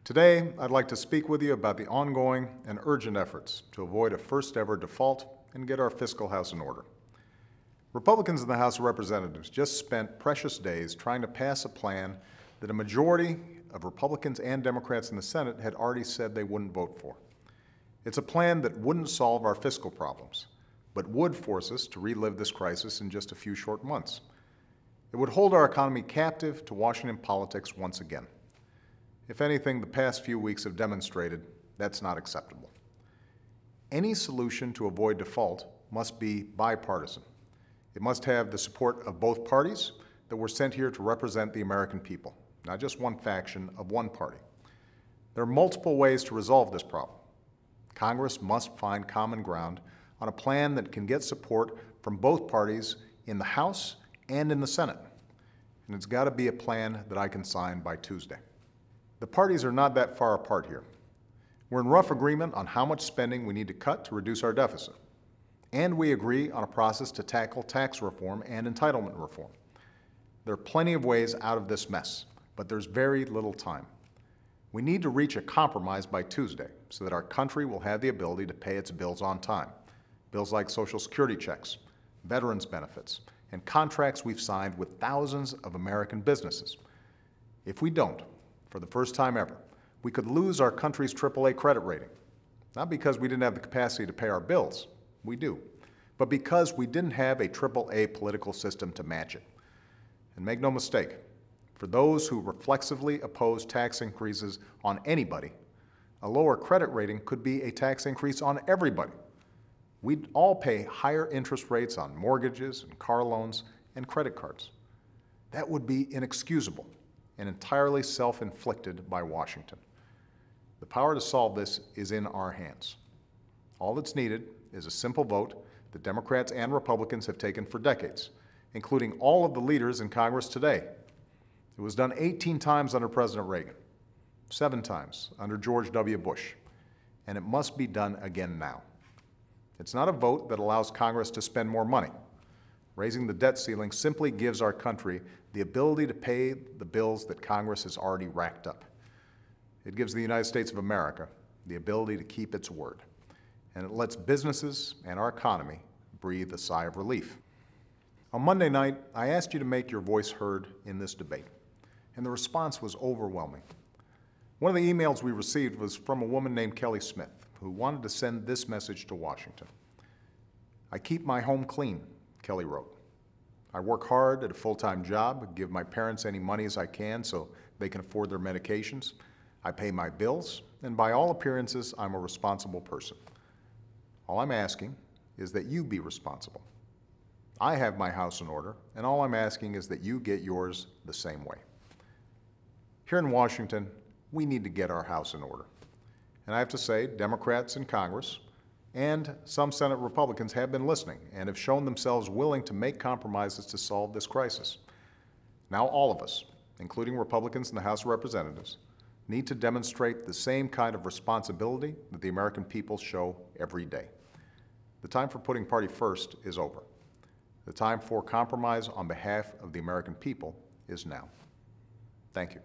Today, I'd like to speak with you about the ongoing and urgent efforts to avoid a first-ever default and get our fiscal house in order. Republicans in the House of Representatives just spent precious days trying to pass a plan that a majority of Republicans and Democrats in the Senate had already said they wouldn't vote for. It's a plan that wouldn't solve our fiscal problems, but would force us to relive this crisis in just a few short months. It would hold our economy captive to Washington politics once again. If anything, the past few weeks have demonstrated that's not acceptable. Any solution to avoid default must be bipartisan. It must have the support of both parties that were sent here to represent the American people, not just one faction of one party. There are multiple ways to resolve this problem. Congress must find common ground on a plan that can get support from both parties in the House and in the Senate. And it's got to be a plan that I can sign by Tuesday. The parties are not that far apart here. We're in rough agreement on how much spending we need to cut to reduce our deficit. And we agree on a process to tackle tax reform and entitlement reform. There are plenty of ways out of this mess, but there's very little time. We need to reach a compromise by Tuesday so that our country will have the ability to pay its bills on time. Bills like Social Security checks, veterans benefits, and contracts we've signed with thousands of American businesses. If we don't, for the first time ever, we could lose our country's AAA credit rating. Not because we didn't have the capacity to pay our bills, we do, but because we didn't have a AAA political system to match it. And make no mistake, for those who reflexively oppose tax increases on anybody, a lower credit rating could be a tax increase on everybody. We'd all pay higher interest rates on mortgages and car loans and credit cards. That would be inexcusable and entirely self-inflicted by Washington. The power to solve this is in our hands. All that's needed is a simple vote that Democrats and Republicans have taken for decades, including all of the leaders in Congress today. It was done 18 times under President Reagan, 7 times under George W. Bush, and it must be done again now. It's not a vote that allows Congress to spend more money. Raising the debt ceiling simply gives our country the ability to pay the bills that Congress has already racked up. It gives the United States of America the ability to keep its word, and it lets businesses and our economy breathe a sigh of relief. On Monday night, I asked you to make your voice heard in this debate, and the response was overwhelming. One of the emails we received was from a woman named Kelly Smith, who wanted to send this message to Washington. "I keep my home clean," Kelly wrote. "I work hard at a full-time job, give my parents any money as I can so they can afford their medications. I pay my bills, and by all appearances, I'm a responsible person. All I'm asking is that you be responsible. I have my house in order, and all I'm asking is that you get yours the same way." Here in Washington, we need to get our house in order. And I have to say, Democrats in Congress and some Senate Republicans have been listening and have shown themselves willing to make compromises to solve this crisis. Now all of us, including Republicans in the House of Representatives, need to demonstrate the same kind of responsibility that the American people show every day. The time for putting party first is over. The time for compromise on behalf of the American people is now. Thank you.